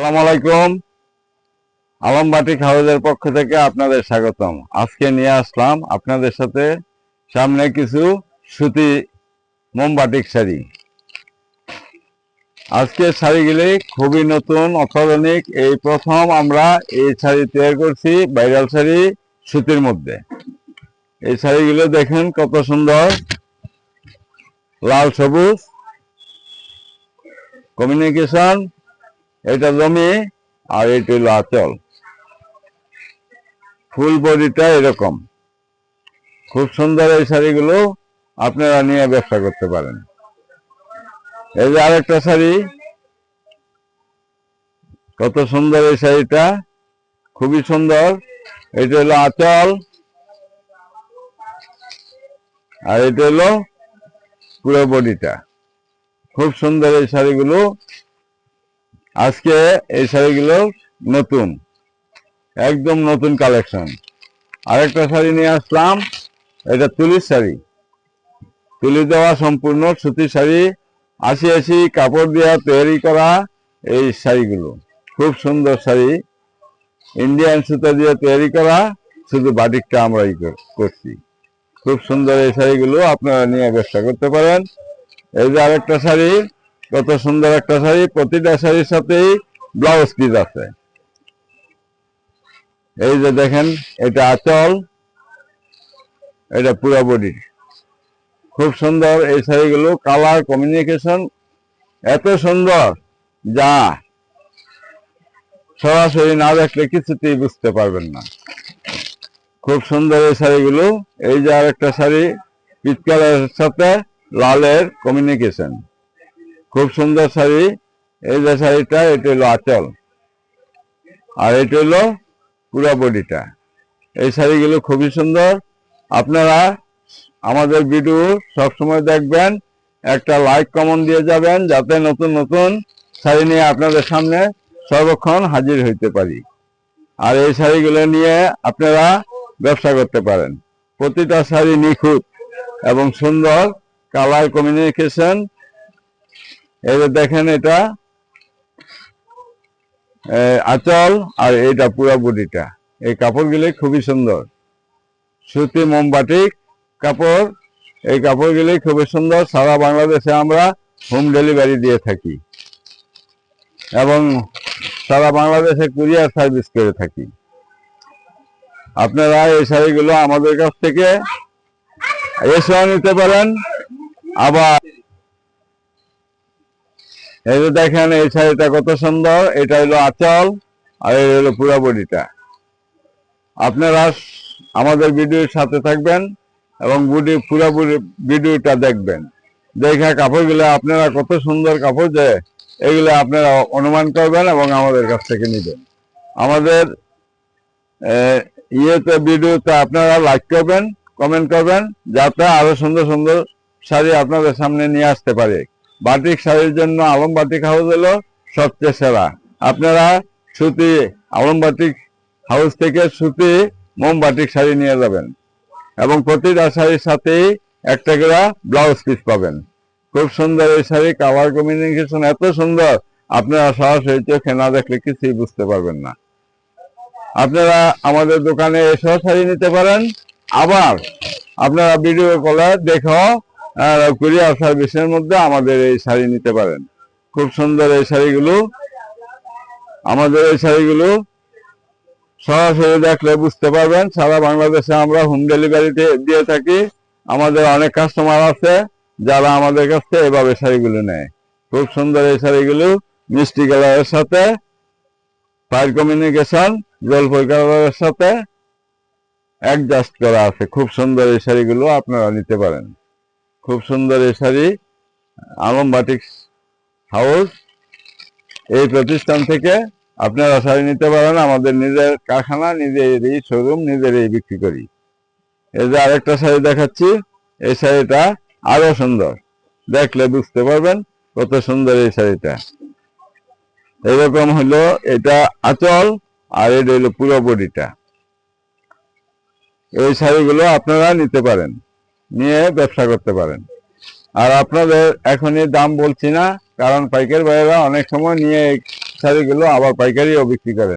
আসসালামু আলাইকুম। আলম বাটিক হাউজের পক্ষ থেকে আপনাদের স্বাগতম। আজকে নিয়ে আসলাম আপনাদের সাথে সামনে কিছু সুতি মোমবাটিক শাড়ি। আজকের শাড়িগুলি খুবই নতুন, অত্যাধুনিক। এই প্রথম আমরা এই শাড়ি তৈরি করছি, ভাইরাল শাড়ি সুতির মধ্যে। এই শাড়িগুলো দেখেন কত সুন্দর, লাল সবুজ কমিউনিকেশন। এটা জমি আর এটা হলো আঁচল। ফুল বডিটা এরকম, খুব সুন্দর। এই শাড়িগুলো আপনারা নিয়ে ব্যবসা করতে পারেন। এই যে আরেকটা শাড়ি, কত সুন্দর এই শাড়িটা, খুবই সুন্দর। এটা হলো আঁচল আর এটা হলো পুরো বডিটা। খুব সুন্দর এই শাড়িগুলো। আজকে এই শাড়িগুলো নতুন, একদম নতুন কালেকশন। আরেকটা শাড়ি নিয়ে আসলাম, এটা তুলির শাড়ি, তুলি দেওয়া সম্পূর্ণ সুতি শাড়ি। ৮০ কাপড় দিয়ে তৈরি করা এই শাড়িগুলো খুব সুন্দর শাড়ি, ইন্ডিয়ান সুতা দিয়ে তৈরি করা, শুধু বাটিকটা আমরা করছি। খুব সুন্দর এই শাড়িগুলো আপনারা নিয়ে ব্যবসা করতে পারেন। এই যে আরেকটা শাড়ি, কত সুন্দর একটা শাড়ি, প্রতিটা শাড়ির সাথেই ব্লাউজ পিস আছে। এই যে দেখেন, এটা আঁচল, এটা পুরো বডি। খুব সুন্দর এই শাড়িগুলো, কালার কমিউনিকেশন এত সুন্দর যা সরাসরি না দেখলে কিছুতেই বুঝতে পারবেন না। খুব সুন্দর এই শাড়িগুলো। এই যে আরেকটা শাড়ি, পিচ কালারের সাথে লালের কমিউনিকেশন, খুব সুন্দর শাড়ি। এই যে শাড়িটা, এটা হলো আঁচল আর এটা হলো পুরো বডিটা। এই শাড়িগুলো খুবই সুন্দর। আপনারা আমাদের ভিডিও সবসময় দেখবেন, একটা লাইক কমেন্ট দিয়ে যাবেন, যাতে নতুন নতুন শাড়ি নিয়ে আপনাদের সামনে সর্বক্ষণ হাজির হইতে পারি। আর এই শাড়িগুলো নিয়ে আপনারা ব্যবসা করতে পারেন। প্রতিটা শাড়ি নিখুঁত এবং সুন্দর, কালার কমিউনিকেশন। এই যে দেখেন, এটা আঁচল আর এটা পুরো বডিটা। এই কাপড়গুলি খুবই সুন্দর, সুতি মোমবাটিক কাপড়। এই কাপড়গুলি খুবই সুন্দর। সারা বাংলাদেশে আমরা হোম ডেলিভারি দিয়ে থাকি এবং সারা বাংলাদেশে কুরিয়ার সার্ভিস করে থাকি। আপনারা এই শাড়িগুলো আমাদের কাছ থেকে এসেও নিতে পারেন। আবার এই যে দেখেন, এই শাড়িটা কত সুন্দর, এটা হলো আঁচল আর এটা হলো পুরো বডিটা। আপনারা আমাদের ভিডিওর সাথে থাকবেন এবং পুরো ভিডিওটা দেখবেন, দেখে কাপড়গুলো আপনারা কত সুন্দর কাপড়, যে এগুলো আপনারা অনুমান করবেন এবং আমাদের কাছ থেকে নেবেন। আমাদের ভিডিওতে আপনারা লাইক করবেন, কমেন্ট করবেন, যাতে আরো সুন্দর সুন্দর শাড়ি আপনাদের সামনে নিয়ে আসতে পারে। বাটিক শাড়ির জন্য আলম বাটিক হাউস হলো সবচেয়ে সেরা। আপনারা সুতি আলম বাটিক হাউস থেকে সুতি মোমবাটিক শাড়ি নিয়ে যাবেন এবং প্রতিটা শাড়ির সাথেই একটা করে ব্লাউজ পিস পাবেন। খুব সুন্দর এই শাড়ি, কালার কমিউনিকেশন এত সুন্দর, আপনারা সরাসরি চোখে না দেখলে কিছুই বুঝতে পারবেন না। আপনারা আমাদের দোকানে এসেও শাড়ি নিতে পারেন, আবার আপনারা ভিডিও কলে দেখো কুরিয়ার সার্ভিসের মধ্যে আমাদের এই শাড়ি নিতে পারেন। খুব সুন্দর এই শাড়িগুলো। আমাদের এই শাড়িগুলো সরাসরি দেখলে বুঝতে পারবেন। সারা বাংলাদেশে আমরা হোম ডেলিভারি দিয়ে থাকি। আমাদের অনেক কাস্টমার আছে যারা আমাদের কাছ থেকে এভাবে শাড়িগুলো নেয়। খুব সুন্দর এই শাড়িগুলো, মিষ্টি কালারের সাথে ফায়ার কমিউনিকেশন, জলপাই কালারের সাথে অ্যাডজাস্ট করা আছে। খুব সুন্দর এই শাড়িগুলো আপনারা নিতে পারেন। খুব সুন্দর এই শাড়ি। আলম বাটিক হাউস, এই প্রতিষ্ঠান থেকে আপনারা শাড়ি নিতে পারেন। আমাদের নিজের কারখানা, নিজেরই শোরুম, নিজেরই বিক্রি করি। এই যে আরেকটা শাড়ি দেখাচ্ছি, এই শাড়িটা আরো সুন্দর, দেখলে বুঝতে পারবেন কত সুন্দর এই শাড়িটা। এরকম হলো, এটা আঁচল আর এটা হলো পুরো বডিটা। এই শাড়িগুলো আপনারা নিতে পারেন, নিয়ে ব্যবসা করতে পারেন। আর আপনাদের এখনই দাম বলছি না, কারণ পাইকার ভাইয়েরা অনেক সময় নিয়ে শাড়িগুলো আবার পাইকারিও বিক্রি করেন।